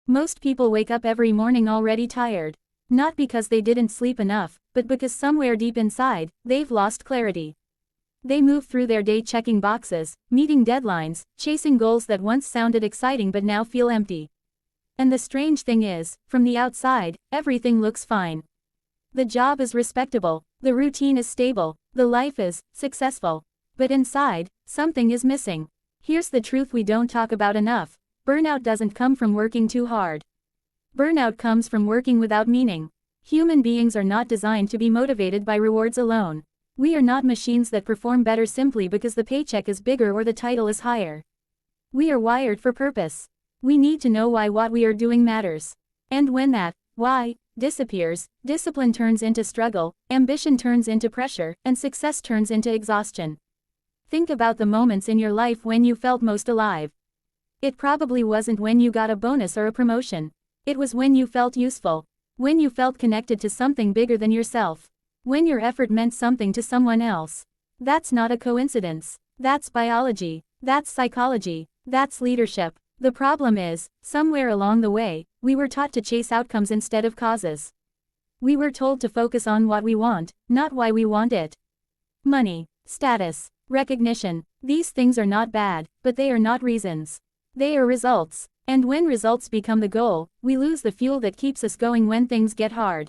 Most people wake up every morning already tired. Not because they didn't sleep enough, but because somewhere deep inside, they've lost clarity. They move through their day checking boxes, meeting deadlines, chasing goals that once sounded exciting but now feel empty. And the strange thing is, from the outside, everything looks fine. The job is respectable, the routine is stable, the life is successful. But inside, something is missing. Here's the truth we don't talk about enough. Burnout doesn't come from working too hard. Burnout comes from working without meaning. Human beings are not designed to be motivated by rewards alone. We are not machines that perform better simply because the paycheck is bigger or the title is higher. We are wired for purpose. We need to know why what we are doing matters. And when that why disappears, discipline turns into struggle, ambition turns into pressure, and success turns into exhaustion. Think about the moments in your life when you felt most alive. It probably wasn't when you got a bonus or a promotion. It was when you felt useful. When you felt connected to something bigger than yourself. When your effort meant something to someone else. That's not a coincidence. That's biology. That's psychology. That's leadership. The problem is, somewhere along the way, we were taught to chase outcomes instead of causes. We were told to focus on what we want, not why we want it. Money, status, recognition, these things are not bad, but they are not reasons. They are results. And when results become the goal, we lose the fuel that keeps us going when things get hard.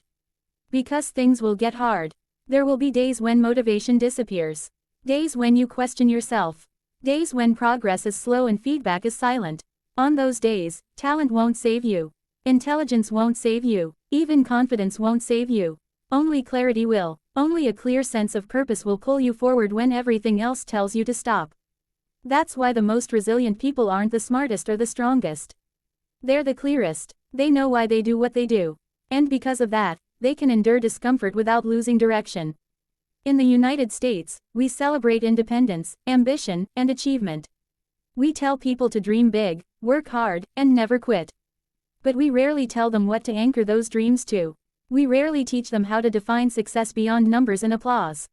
Because things will get hard. There will be days when motivation disappears. Days when you question yourself. Days when progress is slow and feedback is silent. On those days, talent won't save you. Intelligence won't save you. Even confidence won't save you. Only clarity will. Only a clear sense of purpose will pull you forward when everything else tells you to stop. That's why the most resilient people aren't the smartest or the strongest. They're the clearest. They know why they do what they do. And because of that, they can endure discomfort without losing direction. In the United States, we celebrate independence, ambition, and achievement. We tell people to dream big, work hard, and never quit. But we rarely tell them what to anchor those dreams to. We rarely teach them how to define success beyond numbers and applause.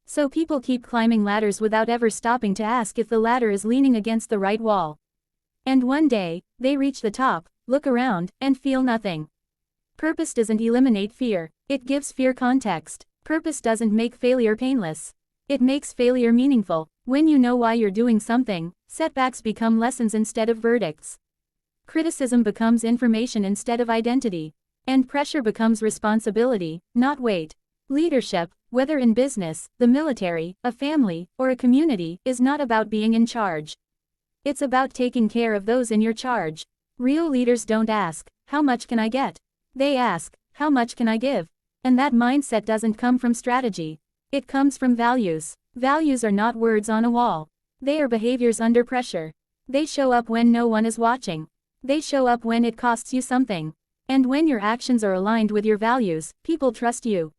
So people keep climbing ladders without ever stopping to ask if the ladder is leaning against the right wall. And one day, they reach the top, look around, and feel nothing. Purpose doesn't eliminate fear, it gives fear context. Purpose doesn't make failure painless. It makes failure meaningful. When you know why you're doing something, setbacks become lessons instead of verdicts. Criticism becomes information instead of identity. And pressure becomes responsibility, not weight. Leadership, whether in business, the military, a family, or a community, is not about being in charge. It's about taking care of those in your charge. Real leaders don't ask, "How much can I get?" They ask, "How much can I give?" And that mindset doesn't come from strategy. It comes from values. Values are not words on a wall. They are behaviors under pressure. They show up when no one is watching. They show up when it costs you something. And when your actions are aligned with your values, people trust you.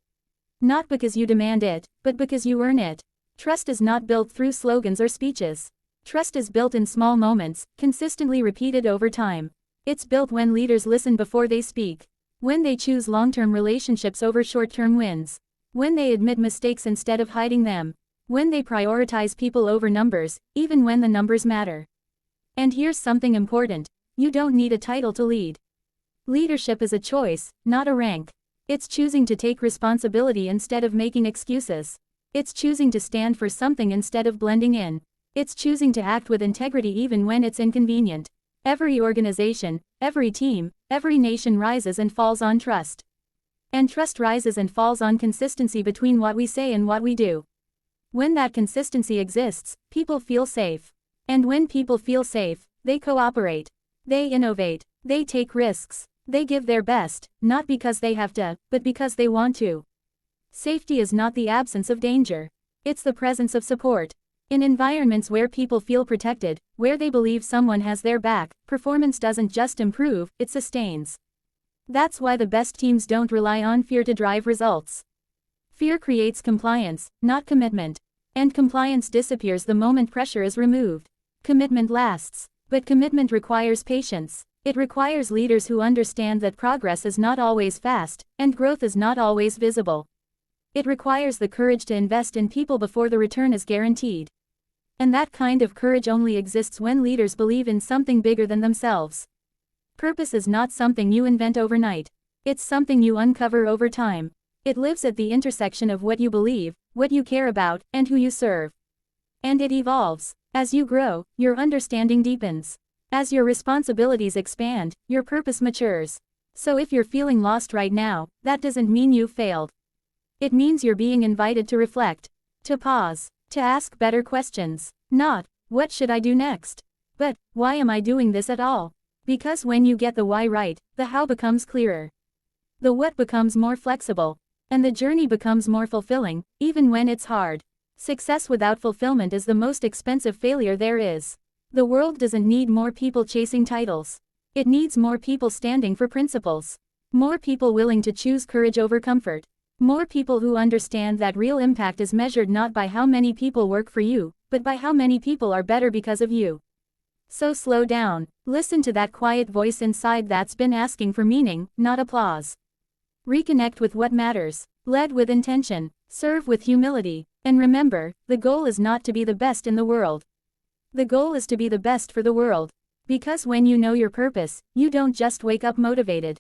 Not because you demand it, but because you earn it. Trust is not built through slogans or speeches. Trust is built in small moments, consistently repeated over time. It's built when leaders listen before they speak. When they choose long-term relationships over short-term wins. When they admit mistakes instead of hiding them. When they prioritize people over numbers, even when the numbers matter. And here's something important. You don't need a title to lead. Leadership is a choice, not a rank. It's choosing to take responsibility instead of making excuses. It's choosing to stand for something instead of blending in. It's choosing to act with integrity even when it's inconvenient. Every organization, every team, every nation rises and falls on trust. And trust rises and falls on consistency between what we say and what we do. When that consistency exists, people feel safe. And when people feel safe, they cooperate. They innovate. They take risks. They give their best, not because they have to, but because they want to. Safety is not the absence of danger. It's the presence of support. In environments where people feel protected, where they believe someone has their back, performance doesn't just improve, it sustains. That's why the best teams don't rely on fear to drive results. Fear creates compliance, not commitment. And compliance disappears the moment pressure is removed. Commitment lasts, but commitment requires patience. It requires leaders who understand that progress is not always fast, and growth is not always visible. It requires the courage to invest in people before the return is guaranteed. And that kind of courage only exists when leaders believe in something bigger than themselves. Purpose is not something you invent overnight. It's something you uncover over time. It lives at the intersection of what you believe, what you care about, and who you serve. And it evolves. As you grow, your understanding deepens. As your responsibilities expand, your purpose matures. So if you're feeling lost right now, that doesn't mean you've failed. It means you're being invited to reflect, to pause, to ask better questions. Not, what should I do next? But, why am I doing this at all? Because when you get the why right, the how becomes clearer. The what becomes more flexible. And the journey becomes more fulfilling, even when it's hard. Success without fulfillment is the most expensive failure there is. The world doesn't need more people chasing titles. It needs more people standing for principles. More people willing to choose courage over comfort. More people who understand that real impact is measured not by how many people work for you, but by how many people are better because of you. So slow down. Listen to that quiet voice inside that's been asking for meaning, not applause. Reconnect with what matters. Lead with intention. Serve with humility. And remember, the goal is not to be the best in the world. The goal is to be the best for the world. Because when you know your purpose, you don't just wake up motivated.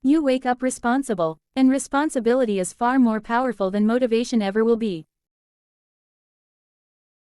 You wake up responsible, and responsibility is far more powerful than motivation ever will be.